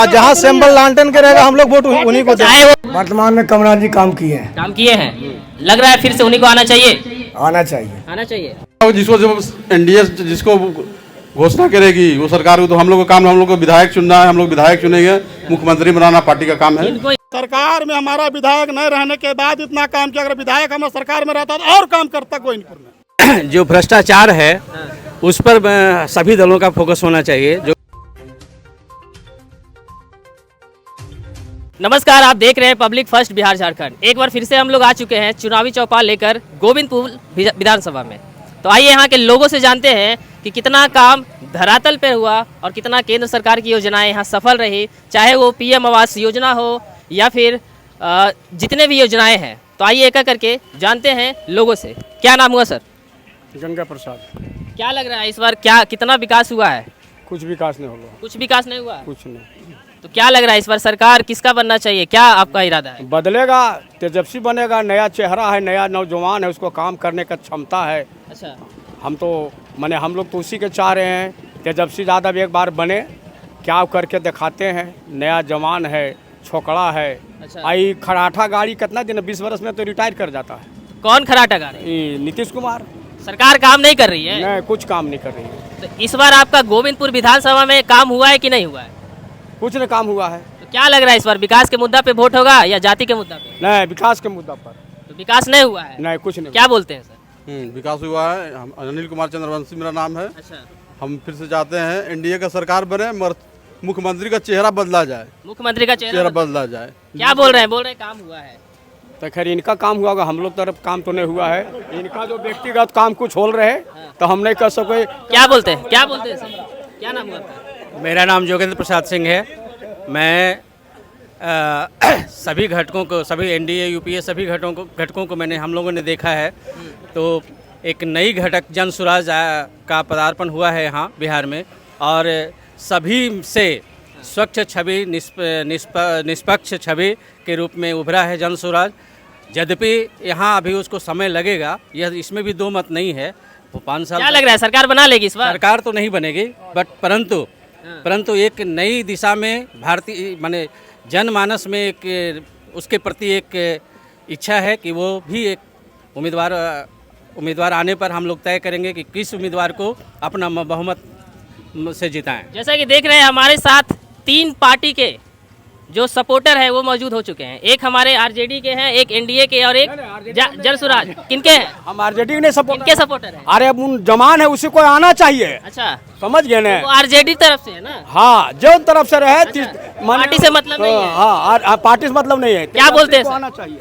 जहाँ सिंबल लालटेन के रहेगा हम लोग वोट उन्हीं को चाहे वो वर्तमान में कमरान जी काम किए हैं, काम किए हैं, लग रहा है फिर से उन्हीं को आना चाहिए। आना चाहिए। आना चाहिए। जिसको जब एनडीए जिसको घोषणा करेगी वो सरकार को, तो हम लोग का काम, हम लोग को विधायक चुनना है, हम लोग विधायक चुनेंगे, मुख्यमंत्री बनाना पार्टी का काम है। इनको सरकार में हमारा विधायक नहीं रहने के बाद इतना काम किया, अगर विधायक हमारा सरकार में रहता तो और काम करता गोविंदपुर में। जो भ्रष्टाचार है उस पर सभी दलों का फोकस होना चाहिए। जो नमस्कार, आप देख रहे हैं पब्लिक फर्स्ट बिहार झारखंड। एक बार फिर से हम लोग आ चुके हैं चुनावी चौपाल लेकर गोविंदपुर विधानसभा में। तो आइए यहाँ के लोगों से जानते हैं कि कितना काम धरातल पर हुआ और कितना केंद्र सरकार की योजनाएं यहाँ सफल रही, चाहे वो पीएम आवास योजना हो या फिर जितने भी योजनाएं हैं। तो आइए एक एक करके जानते हैं लोगों से। क्या नाम हुआ सर? गंगा प्रसाद। क्या लग रहा है इस बार क्या कितना विकास हुआ है? कुछ विकास नहीं होगा। कुछ विकास नहीं हुआ? कुछ नहीं। तो क्या लग रहा है इस बार सरकार किसका बनना चाहिए? क्या आपका इरादा है? बदलेगा, तेजस्वी बनेगा, नया चेहरा है, नया नौजवान है, उसको काम करने का क्षमता है। अच्छा, हम लोग तो उसी के चाह रहे हैं, तेजस्वी यादव एक बार बने, क्या करके दिखाते हैं। नया जवान है, छोकरा है। अच्छा। आई खराठा गाड़ी कितना दिन, 20 वर्ष में तो रिटायर कर जाता है। कौन खराटा गा रहे हैं? ये नीतीश कुमार। सरकार काम नहीं कर रही है? नहीं, कुछ काम नहीं कर रही है। तो इस बार आपका गोविंदपुर विधानसभा में काम हुआ है कि नहीं हुआ है? कुछ नहीं काम हुआ है। तो क्या लग रहा है इस बार विकास के मुद्दा पे वोट होगा या जाति के मुद्दा पे? नहीं, विकास के मुद्दा पर तो विकास नहीं हुआ है? नहीं, कुछ नहीं। क्या बोलते हैं सर? विकास हुआ है। हम अनिल कुमार चंद्रवंशी मेरा नाम है। अच्छा, हम फिर से चाहते हैं एनडीए का सरकार बने, मगर मुख्यमंत्री का चेहरा बदला जाए, मुख्यमंत्री का चेहरा बदला जाए। क्या बोल रहे हैं? बोल रहे हैं काम हुआ है। तो खैर इनका काम हुआ होगा, हम लोग तरफ काम तो नहीं हुआ है। इनका जो व्यक्तिगत काम कुछ हो रहे तो हम नहीं कर सके। क्या बोलते हैं? क्या बोलते हैं सर? क्या नाम हुआ आपका? मेरा नाम जोगेंद्र प्रसाद सिंह है। मैं सभी घटकों को, सभी एनडीए यूपीए सभी घटकों को हम लोगों ने देखा है। तो एक नई घटक जन स्वराज का पदार्पण हुआ है यहाँ बिहार में, और सभी से स्वच्छ छवि, निष्पक्ष छवि के रूप में उभरा है जन स्वराज। यद्यपि यहाँ अभी उसको समय लगेगा, यह इसमें भी दो मत नहीं है। 5 साल क्या लग रहा है सरकार बना लेगी इस बार? सरकार तो नहीं बनेगी, परंतु एक नई दिशा में भारतीय माने जनमानस में एक उसके प्रति एक इच्छा है कि वो भी एक उम्मीदवार आने पर हम लोग तय करेंगे कि किस उम्मीदवार को अपना बहुमत से जिताएं। जैसा जैसा कि देख रहे हैं हमारे साथ 3 पार्टी के जो सपोर्टर है वो मौजूद हो चुके हैं। एक हमारे आरजेडी के हैं, एक एनडीए के और एक जन स्वराज। किनके हैं? हम आरजेडी ने सपोर्ट। किनके सपोर्टर है? अरे अब उन जमान है, उसी को आना चाहिए। अच्छा, समझ गए ना? वो आरजेडी तरफ से है ना? हाँ, जो तरफ से रहे। पार्टी से मतलब नहीं है। हाँ, पार्टी से मतलब नहीं है। क्या बोलते हैं को सर? आना चाहिए।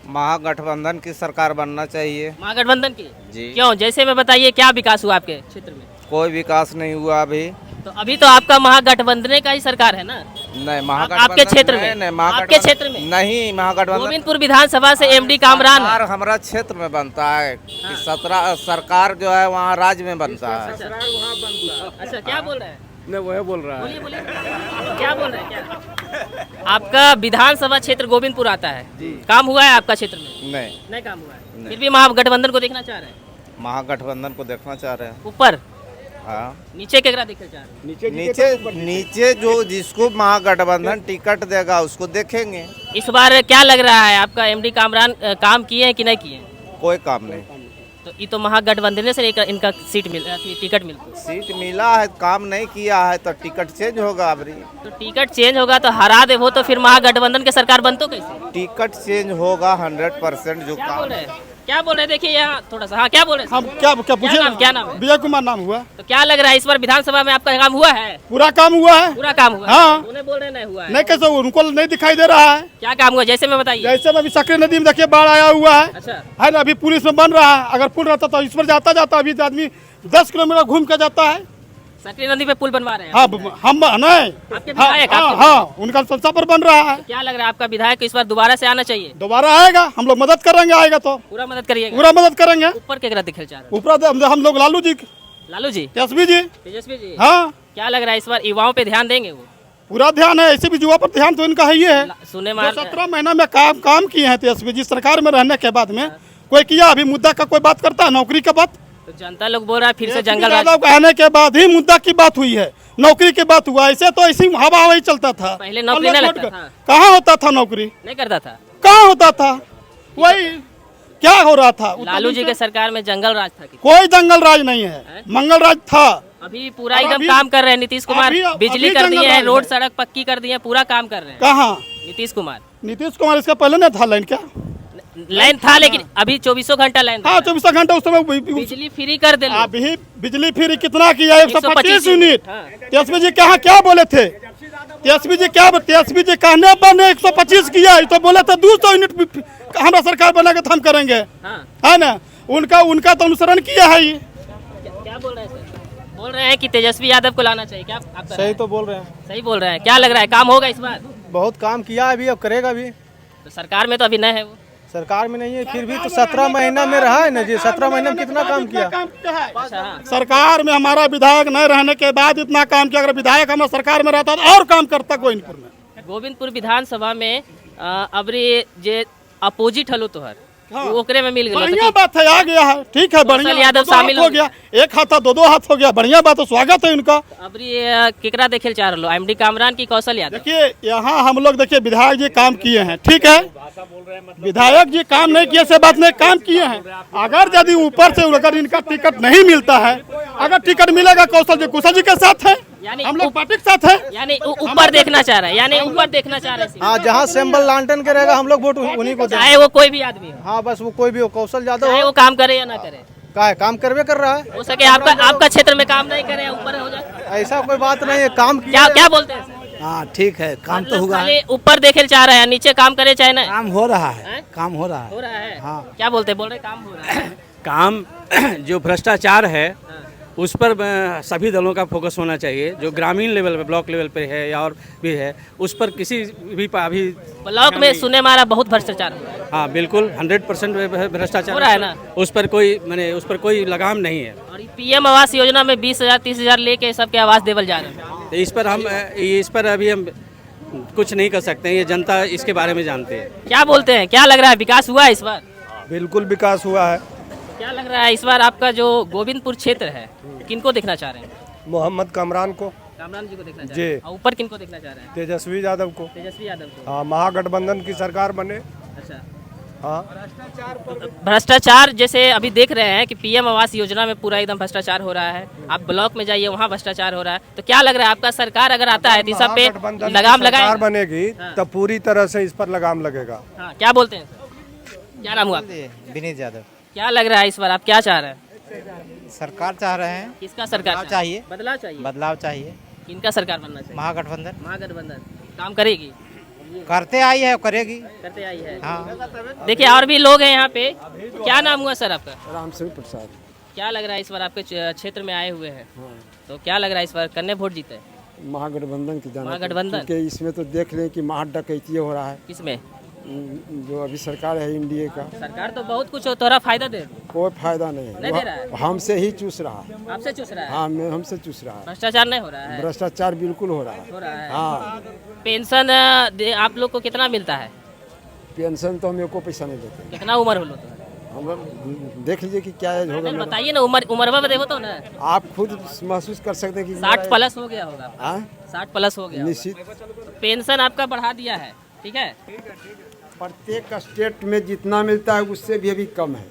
महागठबंधन की सरकार बनना चाहिए महागठबंधन की जी। क्यों? जैसे में बताइए, क्या विकास हुआ आपके क्षेत्र में? कोई विकास नहीं हुआ अभी। तो अभी तो आपका महागठबंधन का ही सरकार है ना? नहीं, आपके क्षेत्र में? नहीं, आपके क्षेत्र में नहीं, महागठबंधन गोविंदपुर विधानसभा से एमडी कामरान है। सरकार हमारा क्षेत्र में बनता है कि 17 सरकार जो है वहाँ राज्य में बनता है। अच्छा, क्या बोल रहे हैं? नहीं, वही बोल रहा है। बोलिए बोलिए, क्या बोल रहे हैं? क्या आपका विधानसभा क्षेत्र गोविंदपुर आता है? काम हुआ है आपका क्षेत्र में? नहीं, काम हुआ है। फिर भी महागठबंधन को देखना चाह रहे हैं? महागठबंधन को देखना चाह रहे हैं। ऊपर हाँ, नीचे केकरा देखना चाह रहे हैं? नीचे जो जिसको महागठबंधन टिकट देगा उसको देखेंगे। इस बार क्या लग रहा है आपका एमडी कामरान काम किए हैं कि नहीं किए? कोई काम नहीं। तो ये तो महागठबंधन से इनका टिकट मिलता है। सीट मिला है, काम नहीं किया है तो टिकट चेंज होगा। अबरी तो टिकट चेंज होगा तो हरा दे वो, तो फिर महागठबंधन की सरकार बनतो कैसे? टिकट चेंज होगा 100% जो क्या काम। बोल रहे हैं? क्या बोल रहे हैं? देखिए यहाँ थोड़ा सा। हाँ, क्या बोल रहे हैं? हम क्या पूछे? क्या नाम है? विजय कुमार नाम हुआ। तो क्या लग रहा है इस बार विधानसभा में आपका काम हुआ है? पूरा काम हुआ है। पूरा काम हुआ है? हाँ। उन्हें बोल रहे नहीं हुआ है। नहीं, कैसे उनको नहीं दिखाई दे रहा है। क्या काम हुआ जैसे में बताइए? जैसे में अभी सकरी नदी में देखिए बाढ़ आया हुआ है। अच्छा, है ना? अभी पुलिस में बन रहा है। अगर पुल रहता तो इस पर जाता अभी आदमी 10 किलोमीटर घूम के जाता है। सकरी नदी पे पुल बनवा रहे हैं? हाँ, हम नहीं। आपके विधायक? हाँ, उनका संस्था पर बन रहा है। क्या लग रहा है आपका विधायक इस बार दोबारा से आना चाहिए? दोबारा आएगा, हम लोग मदद करेंगे। आएगा तो पूरा मदद करिएगा? पूरा मदद करेंगे। ऊपर केकरा दिखे चाह रहे ऊपर हम लोग लालू जी, लालू जी, तेजस्वी जी। तेजस्वी जी। हाँ, क्या लग रहा है इस बार युवाओं पे ध्यान देंगे वो? पूरा ध्यान है। ऐसे भी युवा पर ध्यान तो इनका ही है। सुने 17 महीना में काम किए हैं तेजस्वी जी सरकार में रहने के बाद में। कोई किया अभी मुद्दा का कोई बात करता है? नौकरी का बात तो जनता लोग बोल रहा है फिर से तेजस्वी जंगल राज। यादव के आने के बाद ही मुद्दा की बात हुई है, नौकरी की बात हुआ। ऐसे तो ऐसी हवा हवाई चलता था। पहले नौकरी नहीं लगता था। कहाँ होता था नौकरी, नहीं करता था। कहाँ होता था, वही क्या हो रहा था। लालू जी के सरकार में जंगल राज था। कोई जंगल राज नहीं है, मंगल राज था। अभी पूरा एकदम काम कर रहे हैं नीतीश कुमार। बिजली कर दिए हैं, रोड सड़क पक्की कर दी है, पूरा काम कर रहे हैं। कहाँ नीतीश कुमार? नीतीश कुमार इसका पहले नहीं था लाइन क्या? लाइन था लेकिन अभी 24 घंटा लाइन था। हाँ 24 घंटा उस समय बिजली फ्री कर दे। अभी बिजली फ्री कितना किया? 125 यूनिट। हाँ। तेजस्वी जी कहाँ क्या बोले थे? तेजस्वी जी कहने पर 125 किया, तो बोले थे 200 यूनिट हमारा सरकार बनेगा तो हम करेंगे, है ना। उनका तो अनुसरण किया है ये। क्या बोल रहे हैं सर? बोल रहे हैं कि तेजस्वी यादव को लाना चाहिए। क्या आप सही तो बोल रहे हैं, सही बोल रहे हैं? क्या लग रहा है काम होगा इस बार? बहुत काम किया अभी, अब करेगा भी। तो सरकार में तो अभी नहीं है वो। सरकार में नहीं है, फिर भी तो 17 महीना में रहा है ना जी। 17 महीने में कितना काम किया? सरकार में हमारा विधायक नहीं रहने के बाद इतना काम किया। अगर विधायक हमारा सरकार में रहता तो और काम करता गोविंदपुर में। गोविंदपुर विधानसभा में अबरी जे अपोजिट हलो तोहर वो ओकरे में मिल गया। बढ़िया बात है, आ गया है, ठीक है, बढ़िया। यादव शामिल हो गया, एक हाथ था, दो हाथ हो गया, बढ़िया बात है, स्वागत है उनका। अबरी केकरा देखे चाह रहे एमडी कामरान की कौशल यादव? देखिए यहाँ हम लोग देखिए विधायक जी काम किए हैं, ठीक है। विधायक जी काम नहीं किए से बात नहीं, काम किए हैं। अगर यदि ऊपर से अगर इनका टिकट नहीं मिलता है, अगर टिकट मिलेगा कुशल जी के साथ है, यानी हम लोग पार्टी के साथ है। यानी ऊपर देखना चाह रहे हैं, यानी ऊपर देखना चाह रहे हैं। हाँ, जहाँ सिंबल लालटेन के रहेगा हम लोग वोट उन्हीं को देंगे। चाहे वो कोई भी आदमी हो, हाँ, बस वो कोई भी हो, कौशल यादव चाहे हो, वो काम करे या ना करे। का है काम करवे कर रहा है। हो सके आपका क्षेत्र में काम नहीं करे, ऊपर हो जाए, ऐसा कोई बात नहीं है, काम किया। क्या बोलते हैं सर? हाँ ठीक है, काम तो हुआ है। खाली ऊपर देखे चाह रहे हैं, नीचे काम करे चाहे ना। काम हो रहा है, काम हो रहा है। हो रहा है। हाँ। क्या बोलते हैं? बोल रहे काम हो रहा है। काम जो भ्रष्टाचार है उस पर सभी दलों का फोकस होना चाहिए। जो ग्रामीण लेवल पे, ब्लॉक लेवल पे है या और भी है, उस पर किसी भी अभी ब्लॉक में सुने मारा बहुत भ्रष्टाचार हो रहा है। हाँ बिल्कुल 100% भ्रष्टाचार हो रहा है ना। उस पर कोई लगाम नहीं है। और पीएम आवास योजना में 20,000 30,000 लेके सबके आवास देवल जा रहे हैं। तो इस पर अभी हम कुछ नहीं कर सकते हैं, ये जनता इसके बारे में जानती है। क्या बोलते हैं? क्या लग रहा है विकास हुआ है इस बार? बिल्कुल विकास हुआ है। क्या लग रहा है इस बार आपका जो गोविंदपुर क्षेत्र है किनको देखना चाह रहे हैं? मोहम्मद कामरान को, कामरान जी को देखना चाह जी। रहे हैं। और ऊपर किनको देखना चाह रहे हैं? तेजस्वी यादव को। तेजस्वी यादव को। हाँ, महागठबंधन की सरकार बने। अच्छा। हाँ, भ्रष्टाचार जैसे अभी देख रहे हैं कि पीएम आवास योजना में पूरा एकदम भ्रष्टाचार हो रहा है। आप ब्लॉक में जाइए, वहाँ भ्रष्टाचार हो रहा है। तो क्या लग रहा है आपका सरकार अगर आता है तो सब पे महागठबंधन की लगाम सरकार लगाए? बनेगी तब पूरी तरह से इस पर लगाम लगेगा। हाँ, क्या बोलते हैं? क्या नाम हुआ? विनीत यादव। क्या लग रहा है इस बार आप क्या चाह रहे हैं? सरकार चाह रहे हैं, किसका सरकार चाहिए, बदलाव चाहिए। बदलाव चाहिए। किनका सरकार बनना चाहिए? महागठबंधन महागठबंधन काम करेगी, करते आई है, करेगी। करते आई है। हाँ, देखिए और भी लोग हैं यहाँ पे। क्या नाम हुआ सर आपका? रामसिंह प्रसाद। क्या लग रहा है इस बार आपके क्षेत्र में आए हुए हैं, तो क्या लग रहा है इस बार करने वोट जीते? महागठबंधन की जाना, महागठबंधन? क्योंकि इसमें तो देख लें कि महा डकैती हो रहा है। किसमें? जो अभी सरकार है एनडीए का, सरकार तो बहुत कुछ तोहरा फायदा दे, कोई फायदा नहीं नहीं दे रहा है। है, हमसे ही चूस रहा है। आपसे चूस रहा है। हाँ, हमसे चूस रहा है। भ्रष्टाचार नहीं हो रहा है? भ्रष्टाचार बिल्कुल हो रहा है। हो रहा है। हाँ, पेंशन आप लोग को कितना मिलता है? पेंशन तो हम एको पैसा नहीं देते। कितना उम्र हो लो तो? हम लोग देख लीजिए कि क्या एज होगा मेरा। बताइए ना, उम्र देखो तो ना। आप खुद महसूस कर सकते हैं कि 60 प्लस हो गया होगा। हाँ? 60 प्लस हो गया निश्चित। पेंशन आपका बढ़ा दिया है, ठीक है। प्रत्येक स्टेट में जितना मिलता है उससे भी अभी कम है।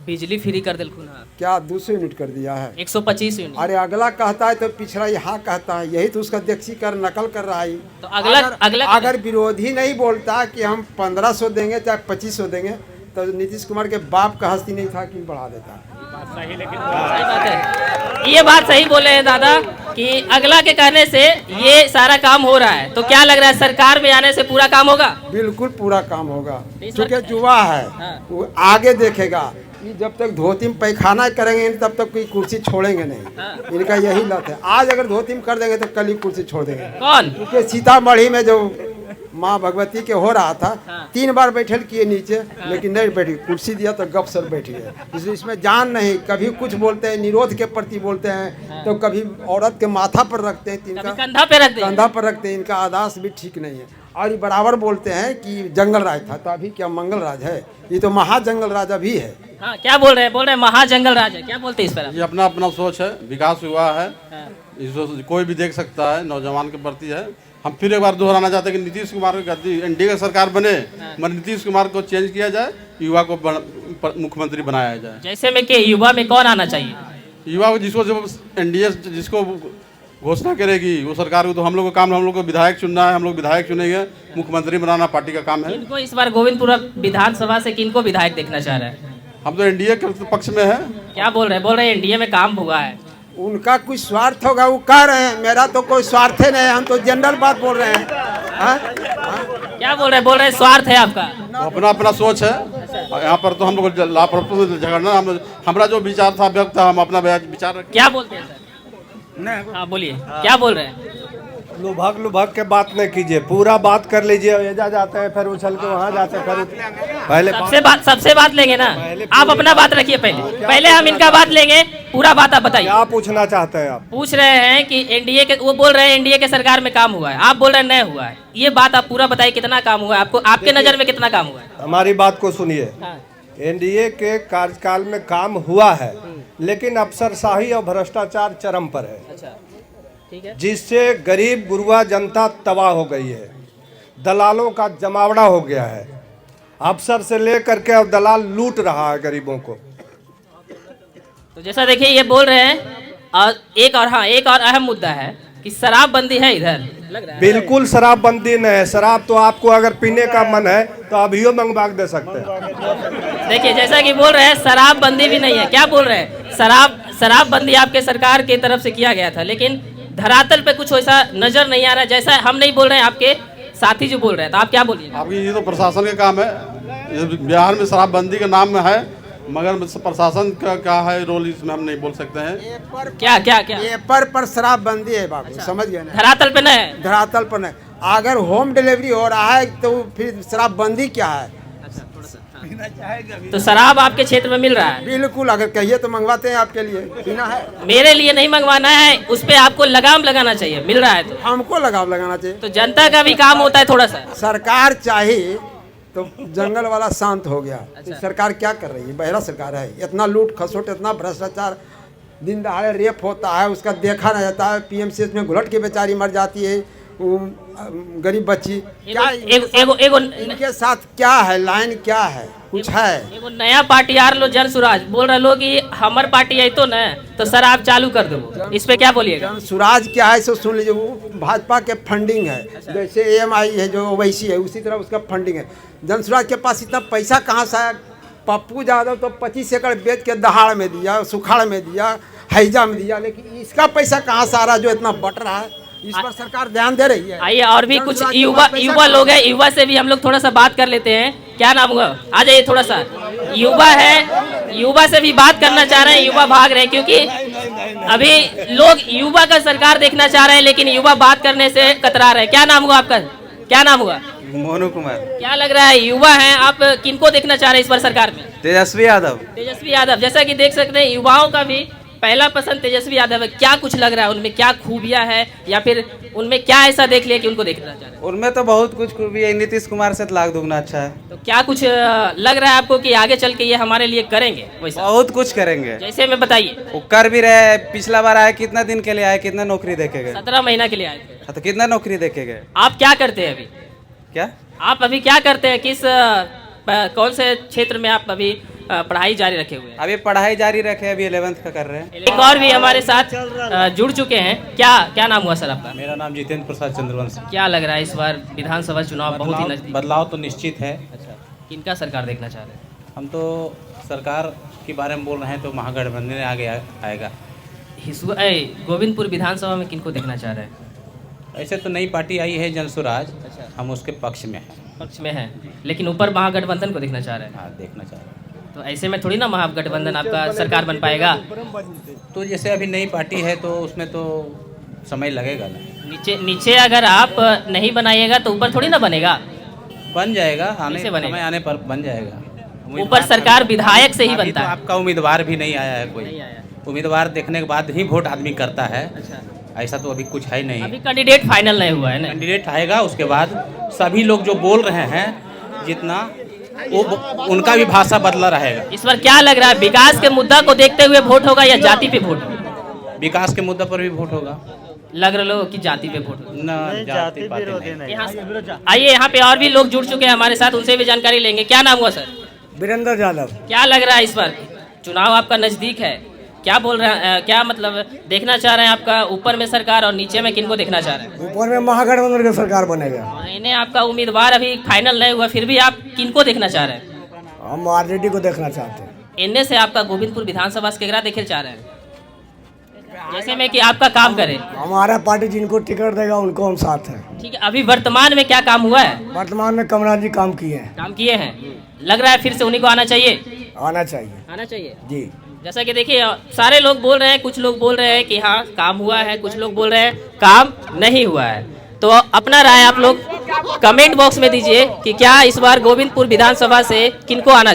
बिजली फ्री कर दिल खुना, क्या 200 यूनिट कर दिया है? 125 यूनिट। अरे अगला कहता है तो पिछड़ा यहाँ कहता है, यही तो उसका देखसी कर नकल कर रहा है। तो अगला अगर विरोधी नहीं बोलता कि हम 1500 देंगे चाहे 2500 देंगे, तो नीतीश कुमार के बाप का हस्ती नहीं था कि बढ़ा देता। सही बात है, ये बात सही बोले हैं दादा कि अगला के कहने से ये सारा काम हो रहा है। तो क्या लग रहा है सरकार में आने से पूरा काम होगा? बिल्कुल पूरा काम होगा, इस क्योंकि बार- युवा है, हाँ। वो आगे देखेगा। ये जब तक धोती में पैखाना करेंगे तब तक कोई कुर्सी छोड़ेंगे नहीं। हाँ। इनका यही लत है, आज अगर धोती में कर देंगे तो कल ही कुर्सी छोड़ देंगे। कौन? क्योंकि सीतामढ़ी में जो माँ भगवती के हो रहा था, हाँ। 3 बार बैठल किए नीचे, लेकिन नहीं बैठी, कुर्सी दिया तो गप सर बैठी है। इसलिए इसमें जान नहीं, कभी कुछ बोलते हैं निरोध के प्रति बोलते हैं, तो कभी औरत के माथा पर रखते हैं, तो कभी इनका कंधा पे रख दे। कंधा पर रखते हैं, इनका आदास भी ठीक नहीं है। और ये बराबर बोलते हैं कि जंगल राज था, तो अभी क्या मंगल राज है? ये तो महाजंगल राज अभी है। हाँ, क्या बोल रहे हैं? बोल रहे हैं महाजंगल राज है, क्या बोलते हैं इस पर आप? ये अपना अपना सोच है, विकास हुआ है, कोई भी देख सकता है, नौजवान के प्रति है। हम फिर एक बार दोहराना चाहते हैं कि नीतीश कुमार की गद्दी एनडीए का सरकार बने, मगर नीतीश कुमार को चेंज किया जाए, युवा को मुख्यमंत्री बनाया जाए। जैसे में कि युवा में कौन आना चाहिए? युवा को जिसको एनडीए जिसको घोषणा करेगी वो सरकार को, तो हम लोग का काम, हम लोग को विधायक चुनना है, हम लोग विधायक चुनेंगे, मुख्यमंत्री बनाना पार्टी का काम है। इनको इस बार गोविंदपुर विधानसभा से किनको विधायक देखना चाह रहे हैं? हम तो एनडीए के पक्ष में है। क्या बोल रहे हैं? बोल रहे हैं एनडीए में काम हुआ है। उनका कुछ स्वार्थ होगा, वो कह रहे हैं, मेरा तो कोई स्वार्थ ही नहीं है, हम तो जनरल बात बोल रहे हैं। क्या बोल रहे हैं? बोल रहे हैं स्वार्थ है आपका। तो अपना अपना सोच है, यहाँ पर तो हम लोग लापरवाही से झगड़ना, हमारा जो विचार था व्यक्त था, हम अपना विचार रखें। क्या बोलते हैं सर? हाँ बोलिए, क्या बोल रहे हैं? लुभाग के बात नहीं कीजिए, पूरा बात कर लीजिए। एजा जाते हैं फिर उछल के वहाँ जाते हैं, फिर पहले सबसे बात लेंगे ना। आप अपना बात रखिए, पहले हम इनका बात लेंगे, पूरा बात आप बताइए। क्या पूछना चाहते हैं आप? पूछ रहे हैं कि एनडीए के, वो बोल रहे हैं एनडीए के सरकार में काम हुआ है, आप बोल रहे हैं नहीं हुआ है। ये बात आप पूरा बताइए, कितना काम हुआ है आपको, आपके नजर में कितना काम हुआ है? हमारी बात को सुनिए। एनडीए के कार्यकाल में काम हुआ है, लेकिन अफसरशाही और भ्रष्टाचार चरम पर है। अच्छा, ठीक है। जिससे गरीब गुरुआ जनता तबाह हो गई है, दलालों का जमावड़ा हो गया है, अफसर से लेकर के और दलाल लूट रहा है गरीबों को। तो जैसा देखिए ये बोल रहे हैं, और एक और अहम मुद्दा है कि शराबबंदी है इधर, लग रहा है। बिल्कुल शराबबंदी नहीं है। शराब तो आपको अगर पीने का मन है तो अभियो मंगवा के दे सकते हैं। देखिए जैसा कि बोल रहे हैं शराबबंदी भी नहीं है। क्या बोल रहे हैं? शराबबंदी आपके सरकार की तरफ से किया गया था, लेकिन धरातल पे कुछ वैसा नजर नहीं आ रहा है। जैसा हम नहीं बोल रहे हैं, आपके साथी जो बोल रहे हैं, तो आप क्या बोलिए? आपकी ये तो प्रशासन का काम है। ये बिहार में शराबबंदी के नाम में है, मगर प्रशासन का क्या है रोल, इसमें हम नहीं बोल सकते हैं। क्या पेपर पर शराबबंदी है बाबू। अच्छा। समझ गए ना? धरातल पे नहीं है। धरातल पर नहीं। अगर होम डिलीवरी हो रहा है तो फिर शराबबंदी क्या है? तो शराब आपके क्षेत्र में मिल रहा है? बिल्कुल, अगर कहिए तो मंगवाते हैं आपके लिए। पीना है? मेरे लिए नहीं मंगवाना है, उस पे आपको लगाम लगाना चाहिए। मिल रहा है तो हमको लगाम लगाना चाहिए। तो जनता का भी काम होता है थोड़ा सा। सरकार चाहिए तो जंगल वाला शांत हो गया। तो सरकार क्या कर रही है? बहरा सरकार है। इतना लूट खसोट, इतना भ्रष्टाचार, दिन दहाड़े रेप होता है, उसका देखा नहीं जाता है। पीएमसीएच में घुलट के बेचारी मर जाती है गरीब बच्ची। क्या इनके साथ क्या है? लाइन क्या है? कुछ है? एगो नया पार्टी यार लो, जन सुराज बोल रहे लोग कि हमार पार्टी है तो न, तो सर आप चालू कर दो। इस पे क्या बोलिएगा? जन सुराज क्या है सो सुन लीजिए। वो भाजपा के फंडिंग है। जैसे एएमआई है जो ओवैसी है, उसी तरह उसका फंडिंग है। जन सुराज के पास इतना पैसा कहाँ से आया? पप्पू यादव तो 25 एकड़ बेच के दहाड़ में दिया, सुखाड़ में दिया, हैजा में दिया, लेकिन इसका पैसा कहाँ से आ रहा जो इतना बट रहा है? इस पर सरकार ध्यान दे रही है। आइए, और भी कुछ युवा लोग हैं, युवा से भी हम लोग थोड़ा सा बात कर लेते हैं। क्या नाम हुआ? आ जाइए थोड़ा सा। युवा है, युवा से भी बात करना चाह रहे हैं। युवा भाग रहे हैं क्योंकि अभी लोग युवा का सरकार देखना चाह रहे हैं, लेकिन युवा बात करने से कतरा रहे हैं। क्या नाम हुआ आपका? क्या नाम हुआ? मोनू कुमार। क्या लग रहा है, युवा हैं आप, किनको देखना चाह रहे हैं इस बार सरकार में? तेजस्वी यादव। तेजस्वी यादव। जैसा कि देख सकते हैं युवाओं का भी पहला पसंद तेजस्वी यादव है। क्या कुछ लग रहा है उनमें, क्या खूबियां है, या फिर उनमें क्या ऐसा देख लिया कि उनको देखना चाह रहे हैं? उनमें तो बहुत कुछ खूबी है। नीतीश कुमार से लाख दुगना अच्छा है। तो क्या कुछ लग रहा है आपको कि आगे चल के ये हमारे लिए करेंगे? वैसा बहुत कुछ करेंगे। जैसे में बताइए। वो कर भी रहे। पिछला बार आए, कितना दिन के लिए आए, कितना नौकरी देखे गए? 17 महीना के लिए आए थे। तो कितना नौकरी देखे गए? आप क्या करते हैं अभी? क्या आप अभी क्या करते हैं? किस कौन से क्षेत्र में आप अभी पढ़ाई जारी रखे हुए हैं? अभी पढ़ाई जारी रखे, अभी 11th का कर रहे हैं। एक और भी हमारे साथ जुड़ चुके हैं। क्या नाम हुआ सर आपका? मेरा नाम जितेंद्र प्रसाद चंद्रवंशी। क्या लग रहा है इस बार विधानसभा चुनाव बहुत ही नजदीक? बदलाव तो निश्चित है। अच्छा, किनका सरकार देखना चाह रहे हैं? हम तो सरकार के बारे में बोल रहे हैं तो महागठबंधन आगे आएगा। गोविंदपुर विधानसभा में किनको देखना चाह रहे हैं? ऐसे तो नई पार्टी आई है जन स्वराज। अच्छा, हम उसके पक्ष में हैं। पक्ष में हैं, लेकिन ऊपर महागठबंधन को देखना चाह रहे हैं। हाँ, देखना चाह रहे हैं। तो ऐसे में थोड़ी ना महागठबंधन आपका सरकार बन पाएगा। तो जैसे अभी नई पार्टी है तो उसमें तो समय लगेगा ना। नीचे अगर आप नहीं बनाइएगा तो ऊपर थोड़ी ना बनेगा। बन जाएगा, समय आने पर बन जाएगा। ऊपर सरकार विधायक से ही बनता है। आपका उम्मीदवार भी नहीं आया है कोई। उम्मीदवार देखने के बाद ही वोट आदमी करता है। अच्छा, ऐसा तो अभी कुछ है नहीं। अभी कैंडिडेट फाइनल नहीं हुआ है ना? कैंडिडेट आएगा, उसके बाद सभी लोग जो बोल रहे हैं जितना वो उनका भी भाषा बदला रहेगा। इस बार क्या लग रहा है, विकास के मुद्दा को देखते हुए वोट होगा या जाति पे वोट होगा? विकास के मुद्दे पर भी वोट होगा। लग रहा हो कि जाति पे वोट होगा? न जाति पाति नहीं। आइए, यहाँ पे और भी लोग जुड़ चुके हैं हमारे साथ, उनसे भी जानकारी लेंगे। क्या नाम हुआ सर? वीरेंद्र यादव। क्या लग रहा है इस बार चुनाव आपका नजदीक है, क्या बोल रहे हैं, क्या मतलब देखना चाह रहे हैं आपका ऊपर में सरकार और नीचे में किनको देखना चाह रहे हैं? ऊपर में महागठबंधन की सरकार बनेगा। इन्हें आपका उम्मीदवार अभी फाइनल नहीं हुआ, फिर भी आप किनको देखना चाह रहे हैं? हम आरजेडी को देखना चाहते हैं। इनमें से आपका गोविंदपुर विधानसभा से केकरा देखे चाह रहे हैं, जैसे में कि आपका काम करे? हमारा पार्टी जिनको टिकट देगा उनको हम साथ हैं। ठीक है, अभी वर्तमान में क्या काम हुआ है? वर्तमान में कमरान जी काम किए हैं। काम किए हैं, लग रहा है फिर से उन्हीं को आना चाहिए। आना चाहिए। आना चाहिए जी। जैसा कि देखिए सारे लोग बोल रहे हैं, कुछ लोग बोल रहे हैं कि हाँ काम हुआ है, कुछ लोग बोल रहे हैं काम नहीं हुआ है। तो अपना राय आप लोग कमेंट बॉक्स में दीजिए कि क्या इस बार गोविंदपुर विधानसभा से किनको आना